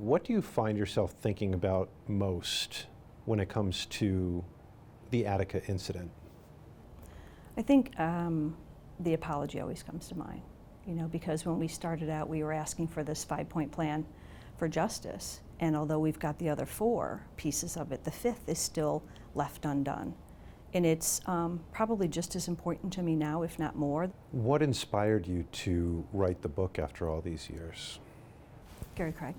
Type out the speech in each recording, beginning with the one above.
What do you find yourself thinking about most when it comes to the Attica incident? I think the apology always comes to mind, because when we started out, we were asking for this 5-point plan for justice. And although we've got the other 4 pieces of it, the 5th is still left undone. And it's probably just as important to me now, if not more. What inspired you to write the book after all these years? Gary Craig.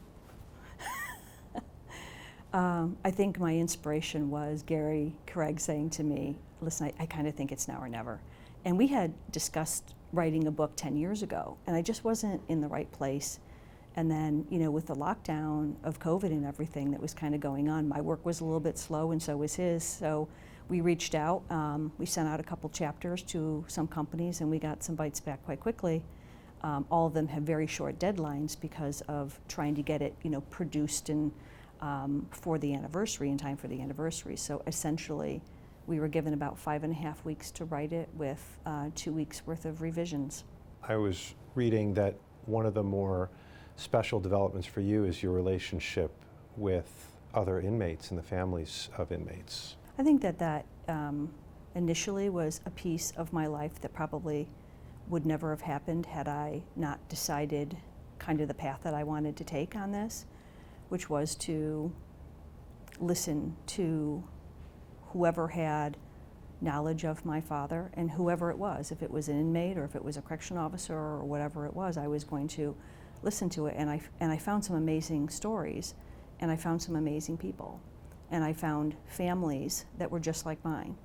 I think my inspiration was Gary Craig saying to me, listen, I kind of think it's now or never. And we had discussed writing a book 10 years ago, and I just wasn't in the right place. And then, with the lockdown of COVID and everything that was kind of going on, my work was a little bit slow and so was his. So we reached out, we sent out a couple chapters to some companies and we got some bites back quite quickly. All of them have very short deadlines because of trying to get it, produced and for the anniversary, in time for the anniversary. So essentially, we were given about 5.5 weeks to write it with 2 weeks worth of revisions. I was reading that one of the more special developments for you is your relationship with other inmates and the families of inmates. I think that initially was a piece of my life that probably would never have happened had I not decided kind of the path that I wanted to take on this, which was to listen to whoever had knowledge of my father and whoever it was. If it was an inmate or if it was a correction officer or whatever it was, I was going to listen to it. And I found some amazing stories, and I found some amazing people, and I found families that were just like mine,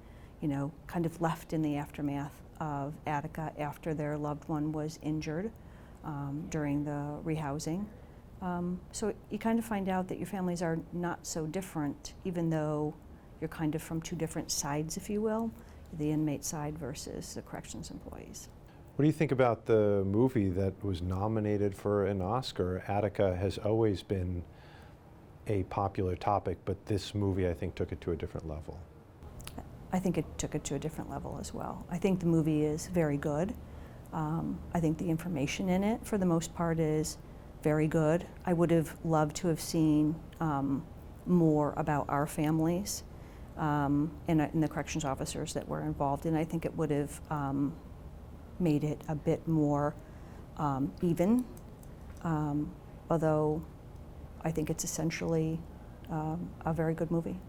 kind of left in the aftermath of Attica after their loved one was injured during the rehousing. So you kind of find out that your families are not so different, even though you're kind of from 2 different sides, if you will, the inmate side versus the corrections employees. What do you think about the movie that was nominated for an Oscar? Attica has always been a popular topic, but this movie, I think, took it to a different level. I think it took it to a different level as well. I think the movie is very good. I think the information in it, for the most part, is very good. I would have loved to have seen more about our families and the corrections officers that were involved, and I think it would have made it a bit more even, although I think it's essentially a very good movie.